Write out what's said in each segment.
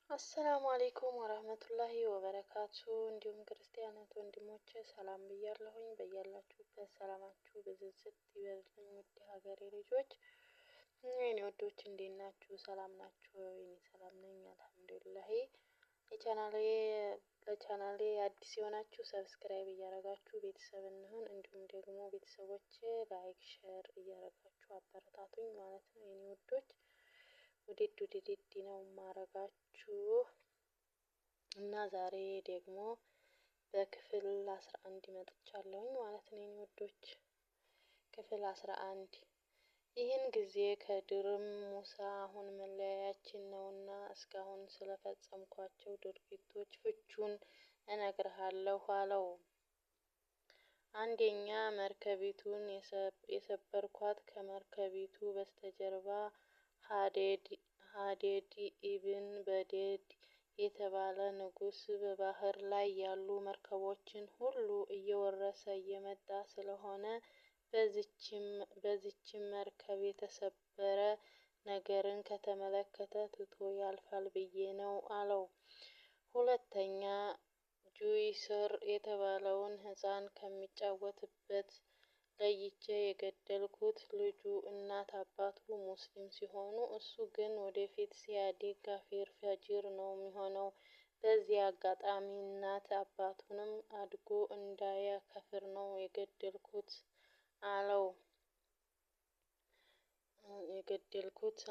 አሰላሙ አሌይኩም ወራህመቱላሂ ወበረካቱ። እንዲሁም ክርስቲያናት ወንድሞቼ ሰላም ብያለሁኝ። በያላችሁበት ሰላማችሁ ብዝዝት ይበልልኝ። ውድ ሀገሬ ልጆች የኔ ወዶች እንዴት ናችሁ? ሰላም ናችሁ? እኔ ሰላም ነኝ አልሐምዱሊላሂ። ለቻናሌ አዲስ የሆናችሁ ሰብስክራይብ እያረጋችሁ ቤተሰብ እንሁን። እንዲሁም ደግሞ ቤተሰቦች ላይክ ሼር እያረጋችሁ አበረታቱኝ ማለት ነው የኔ ወዶች። ውድድ ነው ማረጋችሁ እና ዛሬ ደግሞ በክፍል 11 መጥቻለሁኝ ማለት ነው የኔ ወዶች። ክፍል 11 ይህን ጊዜ ከድርም ሙሳ አሁን መለያያችን ነውና እስካሁን ስለፈጸምኳቸው ድርጊቶች ፍቹን እነግርሃለሁ አለው። አንደኛ መርከቢቱን የሰበርኳት ከመርከቢቱ በስተጀርባ ሀዴድ ኢብን በዴድ የተባለ ንጉስ በባህር ላይ ያሉ መርከቦችን ሁሉ እየወረሰ እየመጣ ስለሆነ በዚችም መርከብ የተሰበረ ነገርን ከተመለከተ ትቶ ያልፋል ብዬ ነው አለው። ሁለተኛ ጁይሰር የተባለውን ሕፃን ከሚጫወትበት ለይቼ የገደልኩት ልጁ እናት አባቱ ሙስሊም ሲሆኑ እሱ ግን ወደፊት ሲያድግ ካፊር ፈጅር ነው የሚሆነው። በዚህ አጋጣሚ እናት አባቱንም አድጎ እንዳያከፍር ነው የገደልኩት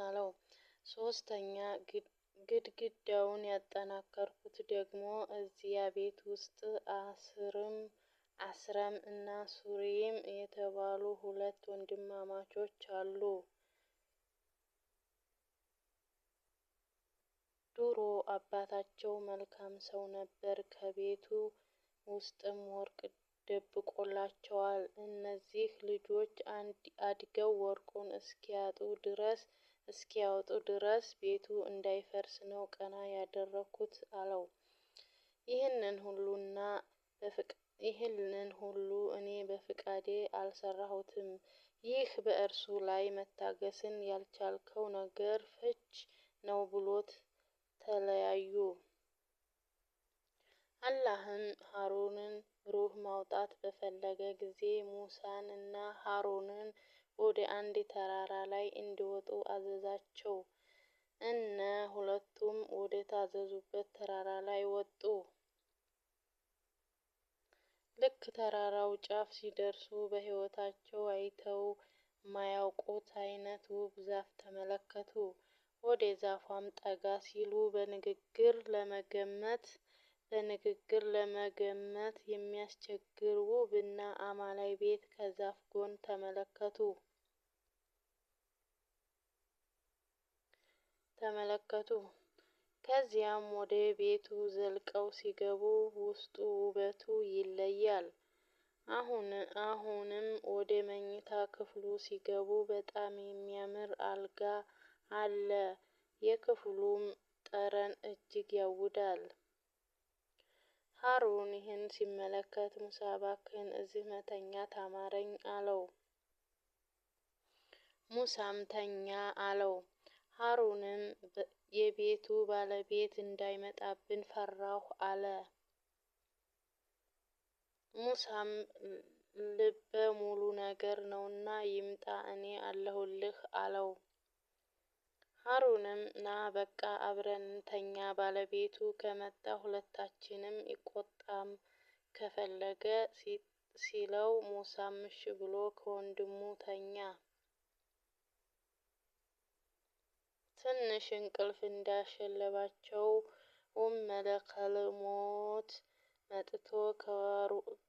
አለው። ሶስተኛ ግድግዳውን ያጠናከርኩት ደግሞ እዚያ ቤት ውስጥ አስረም እና ሱሪም የተባሉ ሁለት ወንድማማቾች አሉ። ድሮ አባታቸው መልካም ሰው ነበር። ከቤቱ ውስጥም ወርቅ ደብቆላቸዋል። እነዚህ ልጆች አድገው ወርቁን እስኪያወጡ ድረስ ቤቱ እንዳይፈርስ ነው ቀና ያደረኩት አለው። ይህንን ሁሉ እኔ በፍቃዴ አልሰራሁትም። ይህ በእርሱ ላይ መታገስን ያልቻልከው ነገር ፍች ነው ብሎት ተለያዩ። አላህም ሃሩንን ሩህ ማውጣት በፈለገ ጊዜ ሙሳን እና ሃሩንን ወደ አንድ ተራራ ላይ እንዲወጡ አዘዛቸው። ሁለቱም ወደ ታዘዙበት ተራራ ላይ ወጡ። ልክ ተራራው ጫፍ ሲደርሱ በህይወታቸው አይተው ማያውቁት አይነት ውብ ዛፍ ተመለከቱ። ወደ ዛፏም ጠጋ ሲሉ በንግግር ለመገመት የሚያስቸግር ውብ እና አማላይ ቤት ከዛፍ ጎን ተመለከቱ። ከዚያም ወደ ቤቱ ዘልቀው ሲገቡ ውስጡ ውበቱ ይለያል። አሁንም ወደ መኝታ ክፍሉ ሲገቡ በጣም የሚያምር አልጋ አለ። የክፍሉም ጠረን እጅግ ያውዳል። ሃሩን ይህን ሲመለከት ሙሳ እባክህን እዚህ መተኛት አማረኝ አለው። ሙሳም ተኛ አለው። ሃሩንም የቤቱ ባለቤት እንዳይመጣብን ፈራሁ አለ። ሙሳም ልበ ሙሉ ነገር ነውና ይምጣ እኔ አለሁልህ አለው። ሃሩንም ና በቃ አብረን እንተኛ፣ ባለቤቱ ከመጣ ሁለታችንም ይቆጣም ከፈለገ ሲለው ሙሳም እሺ ብሎ ከወንድሙ ተኛ። ትንሽ እንቅልፍ እንዳሸለባቸው መለከል ሞት መጥቶ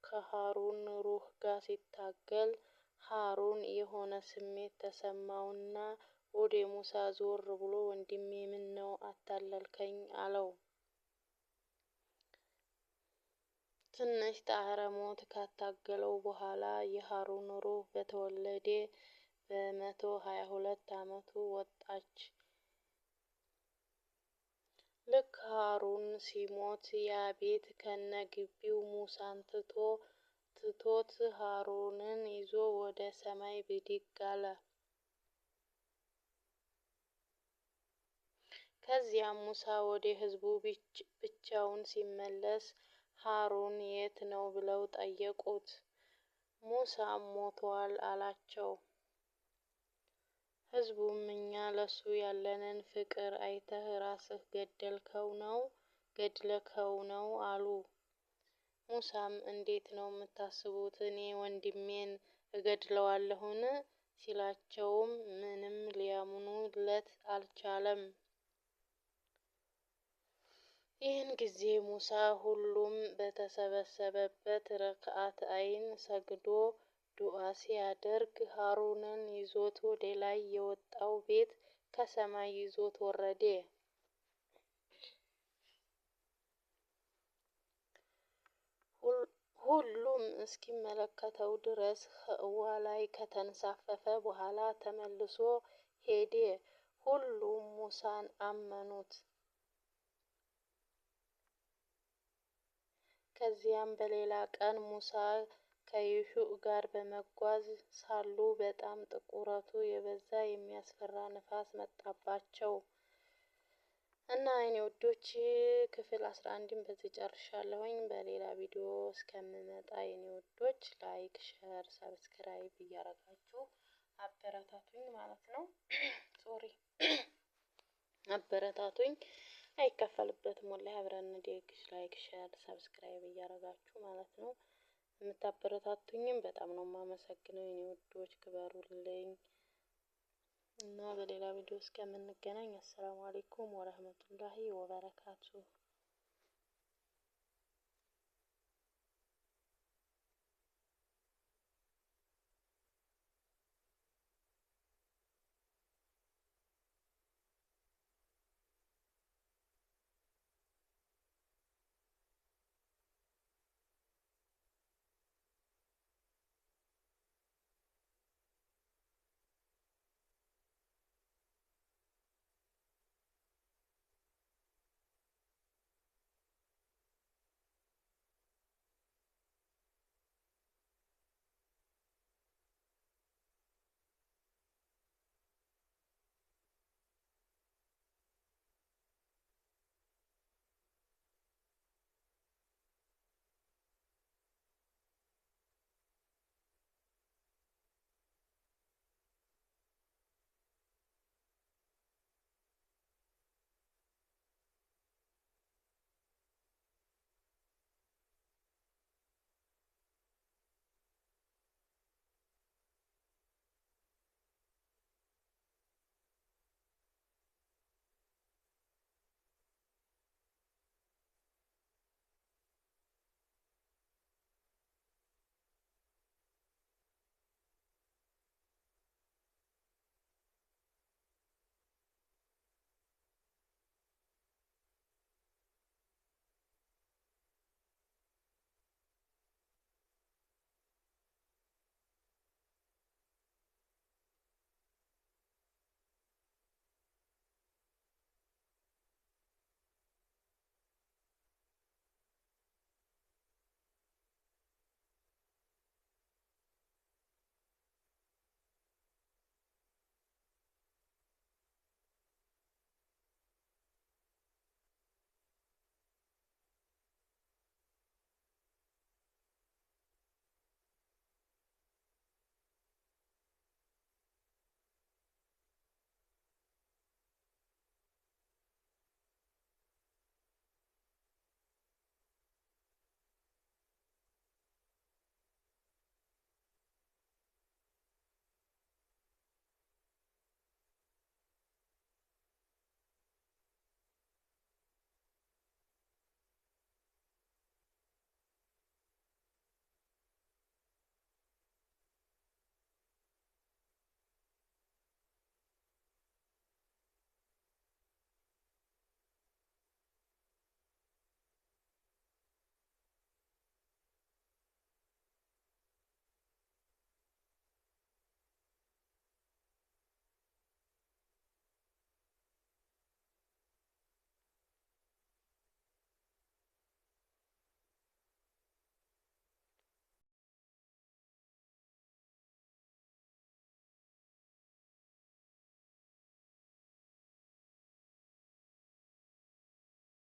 ከሃሩን ሩህ ጋር ሲታገል ሃሩን የሆነ ስሜት ተሰማውና ወደ ሙሳ ዞር ብሎ ወንድሜ ምን ነው አታለልከኝ አለው። ትንሽ ጣረ ሞት ካታገለው በኋላ የሃሩን ሩህ በተወለደ በ122 አመቱ ወጣች። ልክ ሃሩን ሲሞት ያ ቤት ከነ ግቢው ሙሳን ትቶት ሃሩንን ይዞ ወደ ሰማይ ብድግ አለ። ከዚያም ሙሳ ወደ ህዝቡ ብቻውን ሲመለስ ሃሩን የት ነው ብለው ጠየቁት። ሙሳም ሞቷል አላቸው። ህዝቡም እኛ ለሱ ያለንን ፍቅር አይተህ ራስህ ገድለከው ነው አሉ። ሙሳም እንዴት ነው የምታስቡት? እኔ ወንድሜን እገድለዋለሁን? ሲላቸውም ምንም ሊያምኑለት አልቻለም። ይህን ጊዜ ሙሳ ሁሉም በተሰበሰበበት ረክዓተይን ሰግዶ ዱዓ ሲያደርግ ሃሩንን ይዞት ወደ ላይ የወጣው ቤት ከሰማይ ይዞት ወረደ። ሁሉም እስኪመለከተው ድረስ ህዋ ላይ ከተንሳፈፈ በኋላ ተመልሶ ሄደ። ሁሉም ሙሳን አመኑት። ከዚያም በሌላ ቀን ሙሳ ከዩሹዕ ጋር በመጓዝ ሳሉ በጣም ጥቁረቱ የበዛ የሚያስፈራ ንፋስ መጣባቸው እና የኔ ውዶች ክፍል 11ን በዚህ ጨርሻለሁኝ። በሌላ ቪዲዮ እስከምመጣ የኔ ውዶች ላይክ፣ ሸር፣ ሰብስክራይብ እያረጋችሁ አበረታቱኝ ማለት ነው። ሶሪ አበረታቱኝ። አይከፈልበትም ወላሂ አብረን እንደግ። ላይክ፣ ሸር፣ ሰብስክራይብ እያረጋችሁ ማለት ነው። የምታበረታቱኝም በጣም ነው የማመሰግነው የኔ ውዶች፣ ክበሩልኝ እና በሌላ ቪዲዮ እስከምንገናኝ አሰላሙ አለይኩም ወራህመቱላሂ ወበረካቱ።